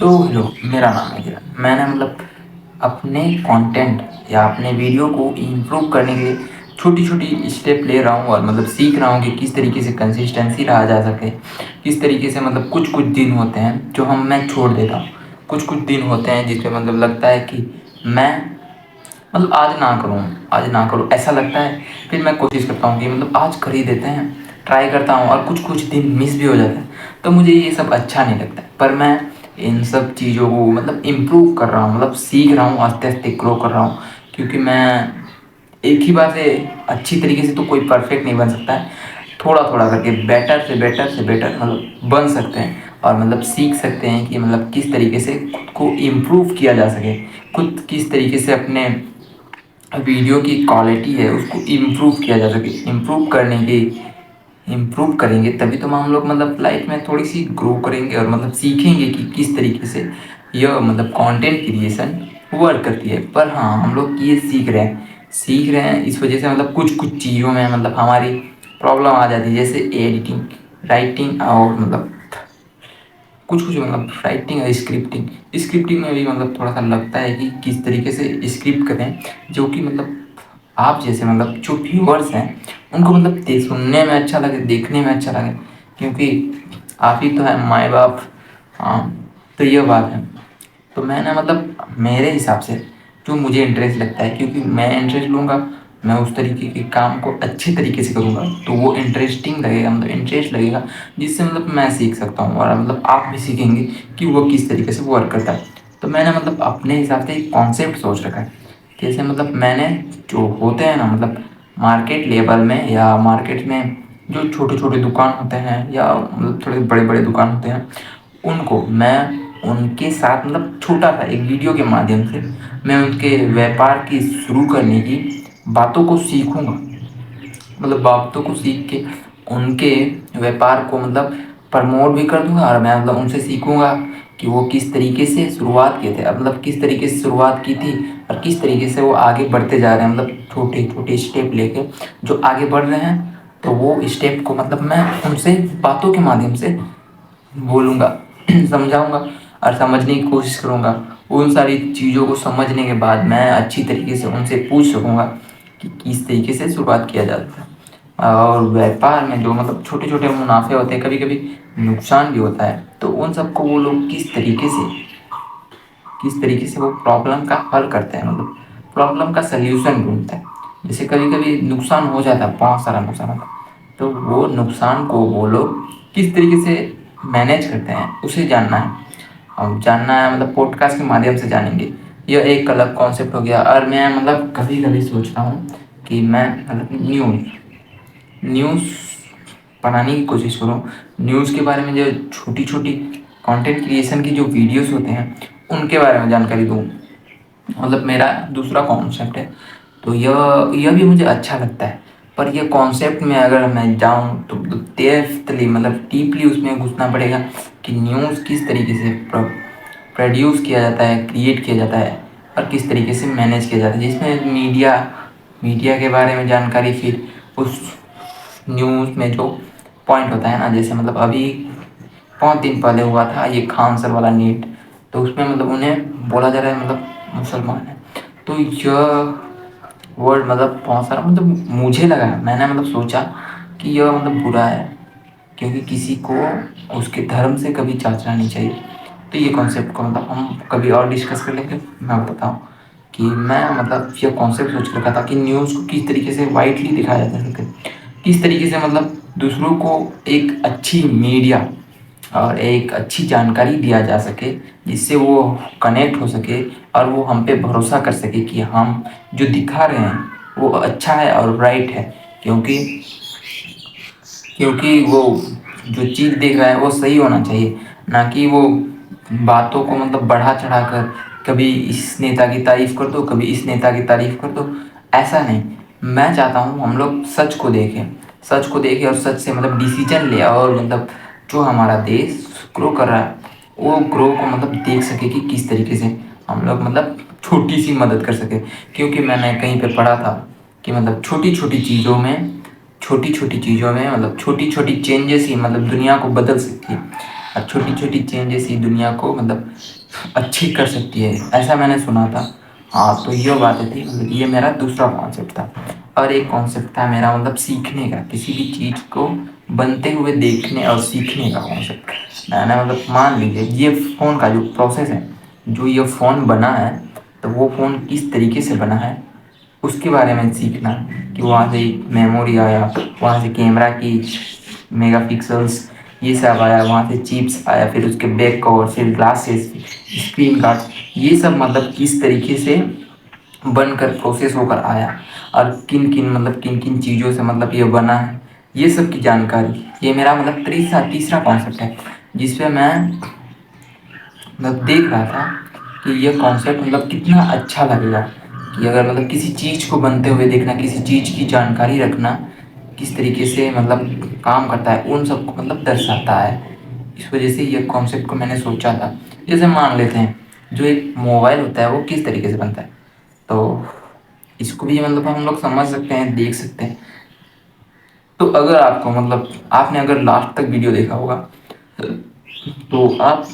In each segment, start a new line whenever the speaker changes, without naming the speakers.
तो हेलो, मेरा नाम है किरण। मैंने अपने कंटेंट या अपने वीडियो को इम्प्रूव करने के लिए छोटी-छोटी स्टेप ले रहा हूँ और सीख रहा हूँ कि किस तरीके से कंसिस्टेंसी रहा जा सके। किस तरीके से कुछ-कुछ दिन होते हैं जो मैं छोड़ देता हूँ। कुछ-कुछ दिन होते हैं जिसमें लगता है कि मैं आज ना करूँ ऐसा लगता है। फिर मैं कोशिश करता हूँ कि आज कर ही देते हैं, ट्राई करता हूँ और कुछ-कुछ दिन मिस भी हो जाता है। तो मुझे ये सब अच्छा नहीं लगता है, पर मैं इन सब चीज़ों को इम्प्रूव कर रहा हूँ, सीख रहा हूँ, आस्ते-आस्ते ग्रो कर रहा हूँ। क्योंकि मैं एक ही बार से अच्छी तरीके से तो कोई परफेक्ट नहीं बन सकता है। थोड़ा-थोड़ा करके बेटर से बेटर बन सकते हैं और सीख सकते हैं कि किस तरीके से खुद को इम्प्रूव किया जा सके। खुद किस तरीके से अपने वीडियो की क्वालिटी है उसको इम्प्रूव किया जा सके। इम्प्रूव करेंगे तभी तो हम लोग लाइफ में थोड़ी सी ग्रो करेंगे और सीखेंगे कि किस तरीके से यह कंटेंट क्रिएशन वर्क करती है। पर हाँ, हम लोग ये सीख रहे हैं इस वजह से कुछ कुछ चीज़ों में हमारी प्रॉब्लम आ जाती है, जैसे एडिटिंग, राइटिंग और कुछ कुछ राइटिंग और स्क्रिप्टिंग। स्क्रिप्टिंग में भी थोड़ा सा लगता है कि किस तरीके से स्क्रिप्ट करें जो कि आप जैसे जो व्यूअर्स हैं उनको सुनने में अच्छा लगे, देखने में अच्छा लगे। क्योंकि आप ही तो हैं माँ बाप। हाँ, तो ये बात है। तो मैं मेरे हिसाब से जो मुझे इंटरेस्ट लगता है, क्योंकि मैं इंटरेस्ट लूँगा, मैं उस तरीके के काम को अच्छे तरीके से करूँगा तो वो इंटरेस्टिंग लगेगा, इंटरेस्ट लगेगा, जिससे मैं सीख सकता हूँ और आप भी सीखेंगे कि वो किस तरीके से वर्क करता है। तो मैंने अपने हिसाब से एक कॉन्सेप्ट सोच रखा है। जैसे मैंने जो होते हैं ना मार्केट लेवल में या मार्केट में जो छोटे छोटे दुकान होते हैं या थोड़े बड़े बड़े दुकान होते हैं, उनको मैं उनके साथ छोटा सा एक वीडियो के माध्यम से मैं उनके व्यापार की शुरू करने की बातों को सीखूंगा। बातों को सीख के उनके व्यापार को प्रमोट भी कर दूंगा और मैं उनसे सीखूंगा कि वो किस तरीके से शुरुआत किए थे, अब किस तरीके से शुरुआत की थी और किस तरीके से वो आगे बढ़ते जा रहे हैं। छोटे छोटे स्टेप लेके जो आगे बढ़ रहे हैं, तो वो स्टेप को मैं उनसे बातों के माध्यम से बोलूँगा, समझाऊँगा और समझने की कोशिश करूँगा। उन सारी चीज़ों को समझने के बाद मैं अच्छी तरीके से उनसे पूछ सकूँगा कि किस तरीके से शुरुआत किया जाता है। और व्यापार में जो छोटे छोटे मुनाफे होते हैं, कभी कभी नुकसान भी होता है, तो उन सबको वो लोग किस तरीके से वो प्रॉब्लम का हल करते हैं, प्रॉब्लम का सल्यूशन ढूंढते हैं। जैसे कभी कभी नुकसान हो जाता है, बहुत सारा नुकसान होता है, तो वो नुकसान को वो लोग किस तरीके से मैनेज करते हैं उसे जानना है। हम जानना है पॉडकास्ट के माध्यम से जानेंगे। यह एक अलग कॉन्सेप्ट हो गया। और मैं कभी कभी सोचता हूँ कि मैं न्यूज़ बनाने की कोशिश करूँ। न्यूज़ के बारे में जो छोटी छोटी कंटेंट क्रिएशन की जो वीडियोस होते हैं उनके बारे में जानकारी दूँ। मेरा दूसरा कॉन्सेप्ट है। तो यह भी मुझे अच्छा लगता है। पर यह कॉन्सेप्ट में अगर मैं जाऊँ तो डेप्थली डीपली उसमें घुसना पड़ेगा कि न्यूज़ किस तरीके से प्रोड्यूस किया जाता है, क्रिएट किया जाता है और किस तरीके से मैनेज किया जाता है, जिसमें मीडिया के बारे में जानकारी, फिर उस न्यूज़ में जो पॉइंट होता है ना, जैसे अभी 5 दिन पहले हुआ था ये खान सर वाला नीट, तो उसमें उन्हें बोला जा रहा है मुसलमान है। तो यह वर्ड बहुत सारा मुझे लगा, मैंने सोचा कि यह बुरा है, क्योंकि किसी को उसके धर्म से कभी चाचना नहीं चाहिए। तो ये कॉन्सेप्ट को हम कभी और डिस्कस कर लेंगे। मैं बताऊँ कि मैं ये कॉन्सेप्ट सोच रखा था कि न्यूज़ को किस तरीके से वाइडली दिखाया जा सके, किस तरीके से दूसरों को एक अच्छी मीडिया और एक अच्छी जानकारी दिया जा सके, जिससे वो कनेक्ट हो सके और वो हम पे भरोसा कर सके कि हम जो दिखा रहे हैं वो अच्छा है और राइट है। क्योंकि क्योंकि वो जो चीज़ देख रहा है वो सही होना चाहिए, ना कि वो बातों को बढ़ा चढ़ा कर कभी इस नेता की तारीफ़ कर दो, कभी इस नेता की तारीफ़ कर दो। ऐसा नहीं, मैं चाहता हूँ हम लोग सच को देखें और सच से डिसीजन ले, और जो हमारा देश ग्रो कर रहा है वो ग्रो को देख सके कि किस तरीके से हम लोग छोटी सी मदद कर सके। क्योंकि मैंने कहीं पे पढ़ा था कि छोटी छोटी चीज़ों में छोटी छोटी चेंजेस ही दुनिया को बदल सकती है। और छोटी छोटी चेंजेस ही दुनिया को मतलब अच्छी कर सकती है, ऐसा मैंने सुना था। हाँ, तो ये बातें थी, मतलब ये मेरा दूसरा कॉन्सेप्ट था। और एक कॉन्सेप्ट था मेरा मतलब सीखने का, किसी भी चीज़ को बनते हुए देखने और सीखने का कॉन्सेप्ट। मैंने मतलब मान लीजिए ये फ़ोन का जो प्रोसेस है, जो ये फ़ोन बना है, तो वो फ़ोन किस तरीके से बना है उसके बारे में सीखना, कि वहाँ से मेमोरी आया, वहाँ से कैमरा की मेगापिक्सल्स ये सब आया, वहाँ से चिप्स आया, फिर उसके बैक कवर, फिर ग्लासेस, स्क्रीन गार्ड, ये सब मतलब किस तरीके से बनकर प्रोसेस होकर आया, और किन किन मतलब किन किन चीज़ों से मतलब ये बना है, ये सब की जानकारी। ये मेरा मतलब तीसरा तीसरा कॉन्सेप्ट है, जिसपे मैं मतलब देख रहा था कि यह कॉन्सेप्ट मतलब कितना अच्छा लगेगा, कि अगर मतलब किसी चीज़ को बनते हुए देखना, किसी चीज़ की जानकारी रखना किस तरीके से मतलब काम करता है, उन सबको मतलब दर्शाता है। इस वजह से ये कॉन्सेप्ट को मैंने सोचा था। जैसे मान लेते हैं जो एक मोबाइल होता है वो किस तरीके से बनता है, तो इसको भी मतलब हम लोग समझ सकते हैं, देख सकते हैं। तो अगर आपको मतलब आपने अगर लास्ट तक वीडियो देखा होगा, तो आप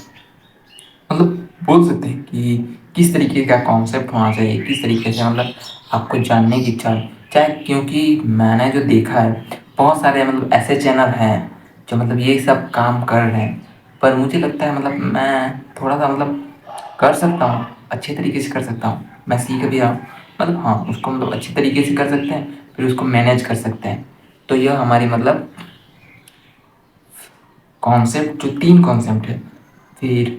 मतलब बोल सकते हैं कि किस तरीके का कॉन्सेप्ट होना चाहिए, किस तरीके से मतलब आपको जानने की इच्छा है। चाहे, क्योंकि मैंने जो देखा है बहुत सारे मतलब ऐसे चैनल हैं जो मतलब ये सब काम कर रहे हैं, पर मुझे लगता है मतलब मैं थोड़ा सा मतलब कर सकता हूँ, अच्छे तरीके से कर सकता हूँ, मैं सीख भी रहा हूँ। मतलब हाँ, उसको मतलब अच्छे तरीके से कर सकते हैं, फिर उसको मैनेज कर सकते हैं। तो यह हमारी मतलब कॉन्सेप्ट, जो तीन कॉन्सेप्ट है, फिर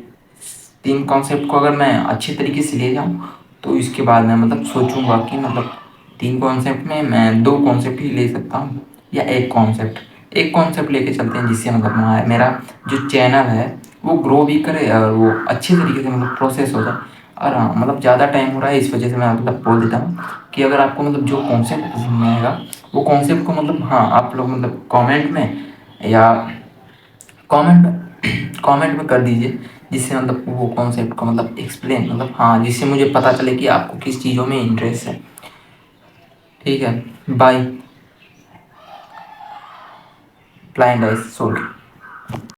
तीन कॉन्सेप्ट को अगर मैं अच्छे तरीके से ले जाऊँ, तो इसके बाद मैं मतलब सोचूंगा कि मतलब तीन कॉन्सेप्ट में मैं दो कॉन्सेप्ट ही ले सकता हूँ, या एक कॉन्सेप्ट लेके चलते हैं, जिससे मतलब मेरा जो चैनल है वो ग्रो भी करे और वो अच्छे तरीके से मतलब प्रोसेस हो जाए। और हाँ, मतलब ज़्यादा टाइम हो रहा है, इस वजह से मैं मतलब बोल देता हूँ कि अगर आपको मतलब जो कॉन्सेप्ट पसंद नहीं आएगा, वो कॉन्सेप्ट को मतलब हाँ आप लोग मतलब कमेंट में या कमेंट में कर दीजिए, जिससे मतलब वो कॉन्सेप्ट को मतलब एक्सप्लेन मतलब हाँ, जिससे मुझे पता चले कि आपको किस चीज़ों में इंटरेस्ट है। ठीक है, बाय। Blind eyes sold.